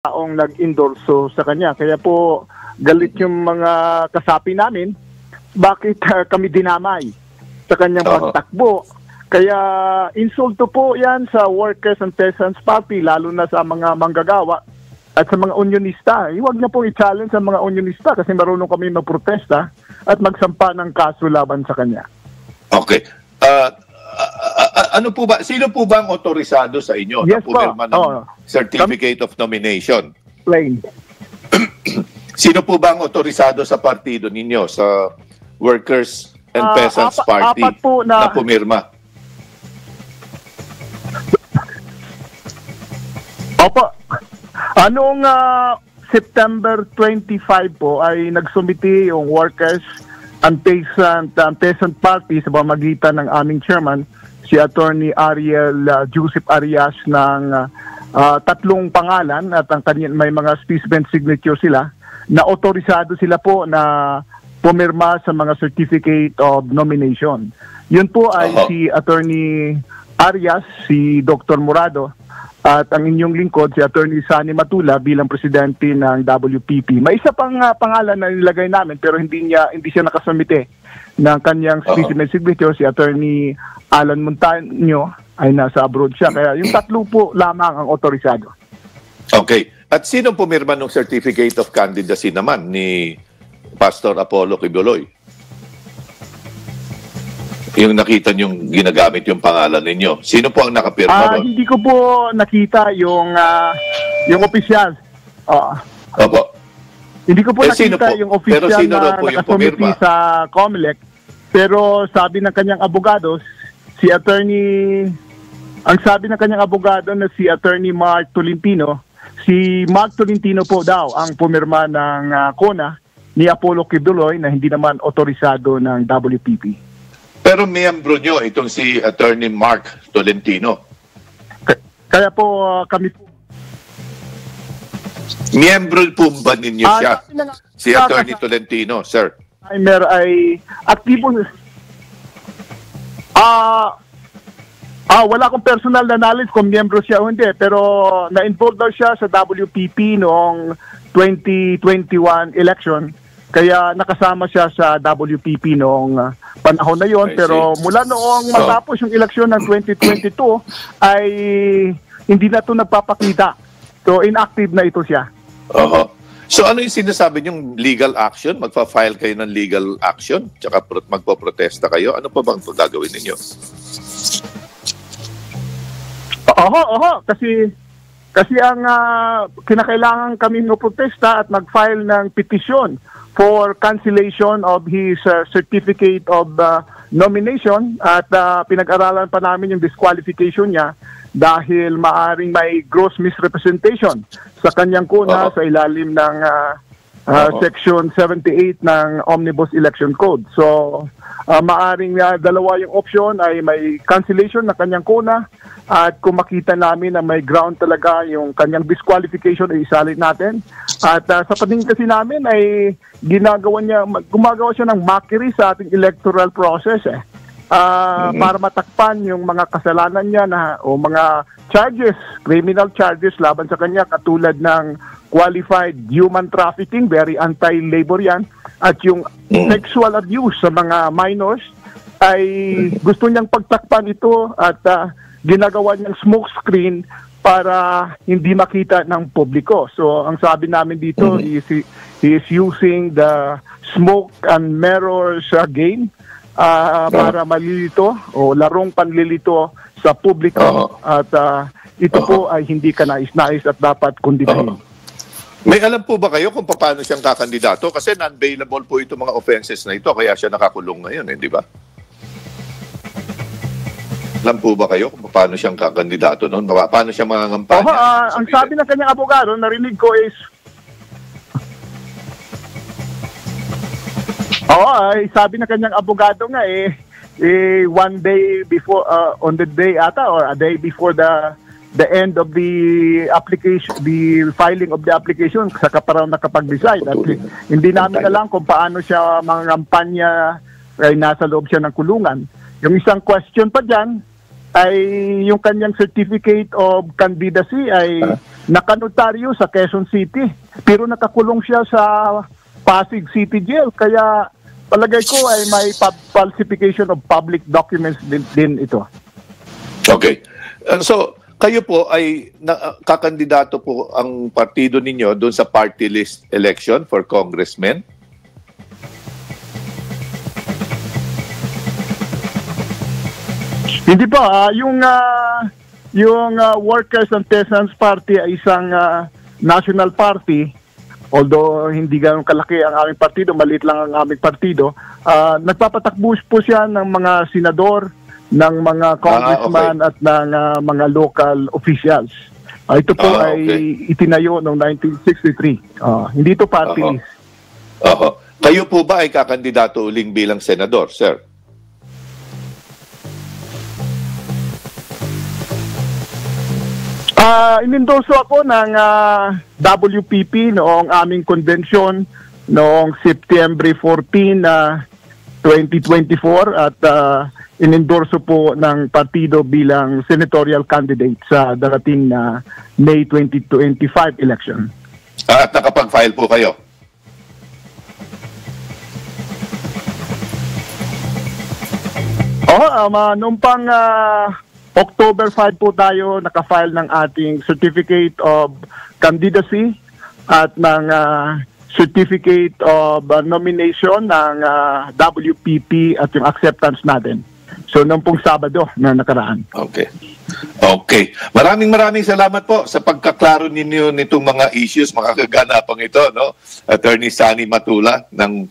taong nag-endorso sa kanya. Kaya po galit yung mga kasapi namin, bakit kami dinamay sa kanyang pagtakbo. Kaya insulto po yan sa Workers and Peasants Party, lalo na sa mga manggagawa at sa mga unionista. Huwag niya pong i-challenge sa mga unionista kasi marunong kami magprotesta at magsampa ng kaso laban sa kanya. Okay. Ano po ba, sino po ba ang otorisado sa inyo na pumirma ng Certificate of Nomination? Plain. Sino po ba ang otorisado sa partido ninyo, sa Workers and Peasants Party na pumirma? Opo. Anong September 25 po ay nagsumiti yung Workers and Peasant Party sa pamamagitan ng aming chairman, si Attorney Ariel Joseph Arias ng tatlong pangalan at ang kanya, may mga specimen signature sila na otorisado sila po na pumirma sa mga certificate of nomination. Yun po ay si Attorney Arias, si Dr. Murado, at ang inyong lingkod, si Attorney Sani Matula bilang presidente ng WPP. May isa pang pangalan na nilagay namin pero hindi siya nakasumite ng kanyang specimen signature, si Attorney Alan Montaño ay nasa abroad siya. Kaya yung tatlo po lamang ang otorisado. Okay. At sino pumirma ng Certificate of Candidacy naman ni Pastor Apollo Kibuloy? Yung nakita niyong ginagamit yung pangalan ninyo. Sino po ang nakapirma doon? Hindi ko po nakita yung opisyal. Opo. Hindi ko po nakita yung opisyal na nakasumiti sa COMELEC. Pero sabi ng kanyang abogado, ang sabi ng kanyang abogado na si Attorney Mark Tolentino, si Mark Tolentino po daw ang pumirma ng CONA ni Apollo Kibuloy na hindi naman otorisado ng WPP. Pero miyembro nyo itong si Attorney Mark Tolentino. Kaya po kami po. Miyembro po ba ninyo siya? Si Attorney Tolentino, sir? Ay aktibo. Wala akong personal na knowledge kung miyembro siya o hindi. Pero na-involve daw siya sa WPP noong 2021 election. Kaya nakasama siya sa WPP noong panahon na yon. Pero mula noong matapos yung eleksyon ng 2022 ay hindi na ito nagpapakita. So inactive na ito siya. So ano yung sinasabi niyong legal action? Magpa-file kayo ng legal action? Tsaka magpo-protesta kayo? Ano pa bang gagawin ninyo? Kasi ang kinakailangan kami protesta at mag-file ng petisyon for cancellation of his certificate of nomination at pinag-aralan pa namin yung disqualification niya dahil maaring may gross misrepresentation sa kanyang kuna sa ilalim ng Section 78 ng Omnibus Election Code. So maaring dalawa yung option ay may cancellation ng kanyang kuna at kung makita namin na may ground talaga yung kanyang disqualification ay isalin natin. At sa paningin kasi namin ay gumagawa siya ng mockery sa ating electoral process para matakpan yung mga kasalanan niya o mga charges, criminal charges laban sa kanya katulad ng qualified human trafficking, very anti-labor yan, at yung sexual abuse sa mga minors ay gusto niyang pagtakpan ito at ginagawa niyang smoke screen para hindi makita ng publiko. So ang sabi namin dito he is using the smoke and mirrors game para malilito o larong panlilito sa publiko at ito po ay hindi kanais-nais at dapat kundinahin. May alam po ba kayo kung paano siyang kakandidato? Kasi non-bailable po itong mga offenses na ito kaya siya nakakulong ngayon, di ba? Alam po ba kayo kung paano siyang kakandidato noon? Paano siya mangangampanya? Ang sabi ng kanyang abogado, narinig ko is sabi ng kanyang abogado nga one day before on the day ata or a day before the end of the application, the filing of the application, saka pa raw nakapag-decide. At hindi namin alam kung paano siya mangangampanya ay nasa loob siya ng kulungan. Yung isang question pa dyan, ay yung kanyang certificate of candidacy ay nakanotaryo sa Quezon City. Pero nakakulong siya sa Pasig City Jail. Kaya palagay ko ay may falsification of public documents din ito. Okay. So, kayo po ay kakandidato po ang partido ninyo doon sa party list election for congressmen? Hindi pa. Yung Workers and Peasants Party ay isang national party. Although hindi ganun kalaki ang aming partido, maliit lang ang aming partido. Nagpapatakbo po siya ng mga senador, ng mga congressman at ng mga local officials. Ito po ay itinayo noong 1963. Hindi ito party list. Kayo po ba ay kakandidato uling bilang senador, sir? Inendorso ako ng WPP noong aming convention noong September 14, 2024 at inendorso po ng partido bilang senatorial candidate sa darating na May 2025 election. At nakapag-file po kayo? Noong pang October 5 po tayo nakafile ng ating certificate of candidacy at ng certificate of nomination ng WPP at yung acceptance natin. So, noong pong Sabado na nakaraan. Okay. Maraming salamat po sa pagkaklaro ninyo nitong mga issues, mga kaganapang ito, no? Attorney Sunny Matula ng